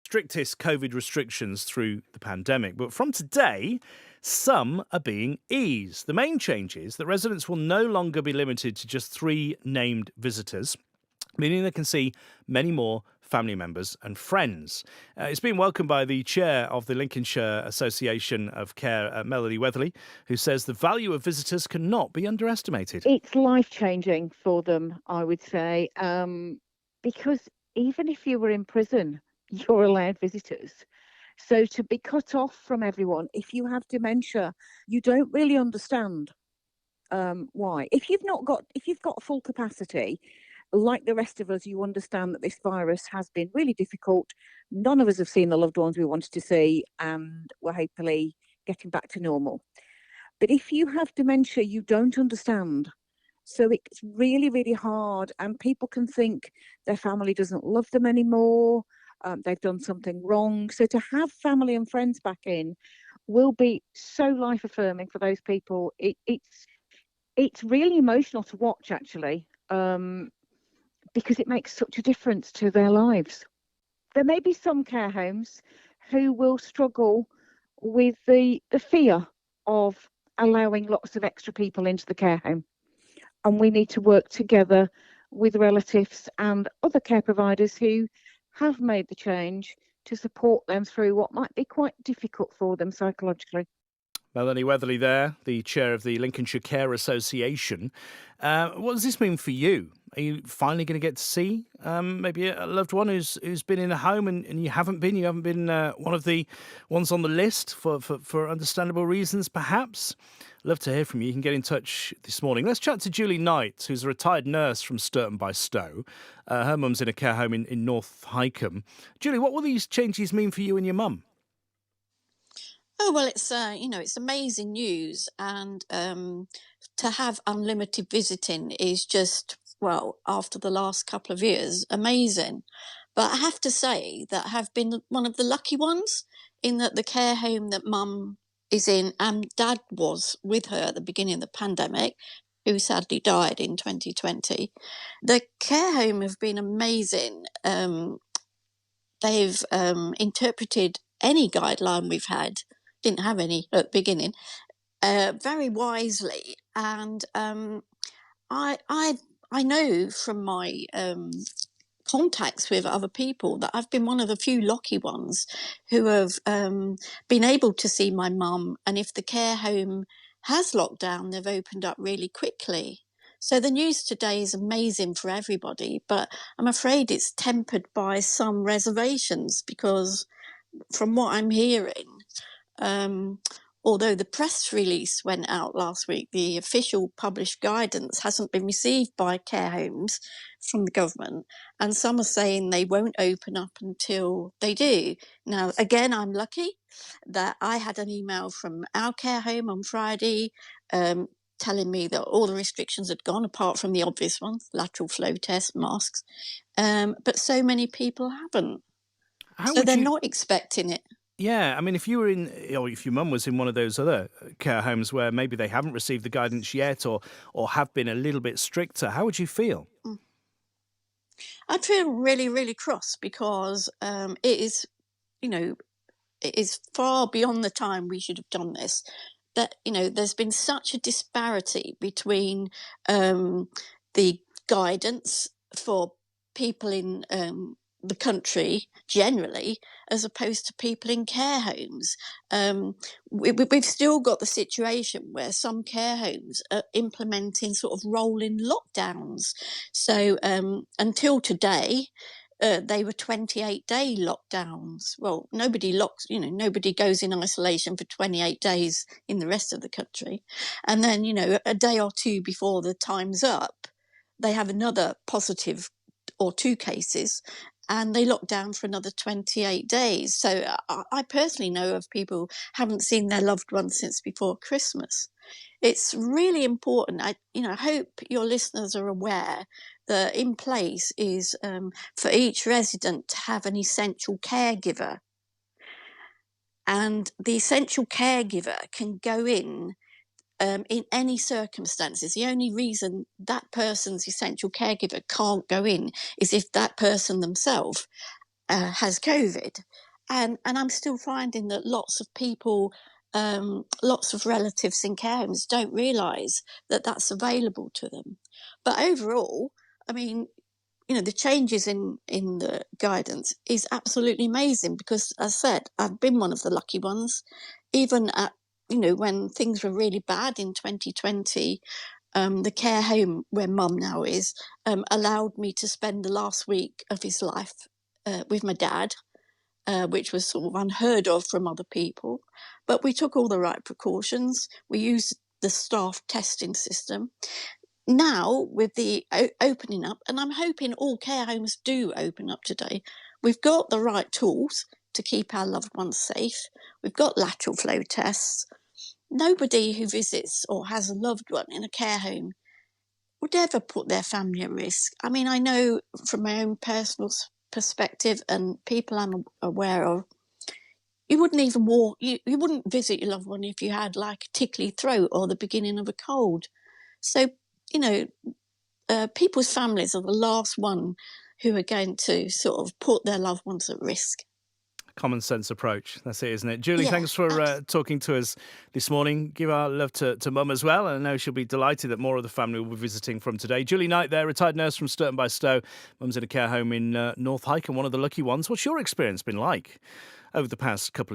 strictest COVID restrictions through the pandemic. But from today, some are being eased. The main change is that residents will no longer be limited to just three named visitors, meaning they can see many more family members and friends. It's been welcomed by the chair of the Lincolnshire Association of Care, Melanie Weatherly, who says the value of visitors cannot be underestimated. It's life-changing for them, I would say, because even if you were in prison, you're allowed visitors. So to be cut off from everyone, if you have dementia, you don't really understand why. If you've got full capacity, like the rest of us, you understand that this virus has been really difficult. None of us have seen the loved ones we wanted to see, and we're hopefully getting back to normal. But if you have dementia, you don't understand. So it's really, really hard, and people can think their family doesn't love them anymore. They've done something wrong. So to have family and friends back in will be so life affirming for those people. It's really emotional to watch, actually, because it makes such a difference to their lives. There may be some care homes who will struggle with the fear of allowing lots of extra people into the care home. And we need to work together with relatives and other care providers who have made the change to support them through what might be quite difficult for them psychologically. Melanie Weatherly there, the chair of the Lincolnshire Care Association. What does this mean for you? Are you finally going to get to see maybe a loved one who's been in a home and you haven't been? You haven't been one of the ones on the list for understandable reasons, perhaps? Love to hear from you. You can get in touch this morning. Let's chat to Julie Knight, who's a retired nurse from Sturton by Stow. Her mum's in a care home in North Hykeham. Julie, what will these changes mean for you and your mum? Oh, well, it's amazing news. And to have unlimited visiting is just, well, after the last couple of years, amazing. But I have to say that I have been one of the lucky ones in that the care home that mum is in and dad was with her at the beginning of the pandemic, who sadly died in 2020. The care home have been amazing. They've interpreted any guideline we've had, didn't have any at the beginning, very wisely. And I know from my contacts with other people that I've been one of the few lucky ones who have been able to see my mum. And if the care home has locked down, they've opened up really quickly. So the news today is amazing for everybody, but I'm afraid it's tempered by some reservations because from what I'm hearing, although the press release went out last week, the official published guidance hasn't been received by care homes from the government, and some are saying they won't open up until they do. Now, again, I'm lucky that I had an email from our care home on Friday telling me that all the restrictions had gone, apart from the obvious ones, lateral flow tests, masks, but so many people haven't. How So would they're you? not expecting it. Yeah, I mean, if you were in, or if your mum was in one of those other care homes where maybe they haven't received the guidance yet, or have been a little bit stricter, how would you feel? I'd feel really, really cross because it is, you know, it is far beyond the time we should have done this. That, there's been such a disparity between the guidance for people in the country generally, as opposed to people in care homes. We've still got the situation where some care homes are implementing sort of rolling lockdowns. So until today, they were 28-day lockdowns. Well, nobody goes in isolation for 28 days in the rest of the country. And then, a day or two before the time's up, they have another positive or two cases and they lock down for another 28 days. So I personally know of people who haven't seen their loved ones since before Christmas. It's really important. I hope your listeners are aware that in place is for each resident to have an essential caregiver. And the essential caregiver can go in any circumstances. The only reason that person's essential caregiver can't go in is if that person themselves has COVID, and I'm still finding that lots of people, lots of relatives in care homes don't realise that that's available to them. But overall, I mean, the changes in the guidance is absolutely amazing because, as I said, I've been one of the lucky ones. Even at when things were really bad in 2020, the care home where Mum now is allowed me to spend the last week of his life with my dad, which was sort of unheard of from other people. But we took all the right precautions. We used the staff testing system. Now, with the opening up, and I'm hoping all care homes do open up today, we've got the right tools to keep our loved ones safe. We've got lateral flow tests. Nobody who visits or has a loved one in a care home would ever put their family at risk. I mean, I know from my own personal perspective and people I'm aware of, you wouldn't even walk, you wouldn't visit your loved one if you had like a tickly throat or the beginning of a cold. So, people's families are the last one who are going to sort of put their loved ones at risk. Common sense approach. That's it, isn't it? Julie, Yeah, thanks for talking to us this morning. Give our love to Mum as well. And I know she'll be delighted that more of the family will be visiting from today. Julie Knight there, retired nurse from Sturton by Stow. Mum's in a care home in North Hike and one of the lucky ones. What's your experience been like over the past couple of years?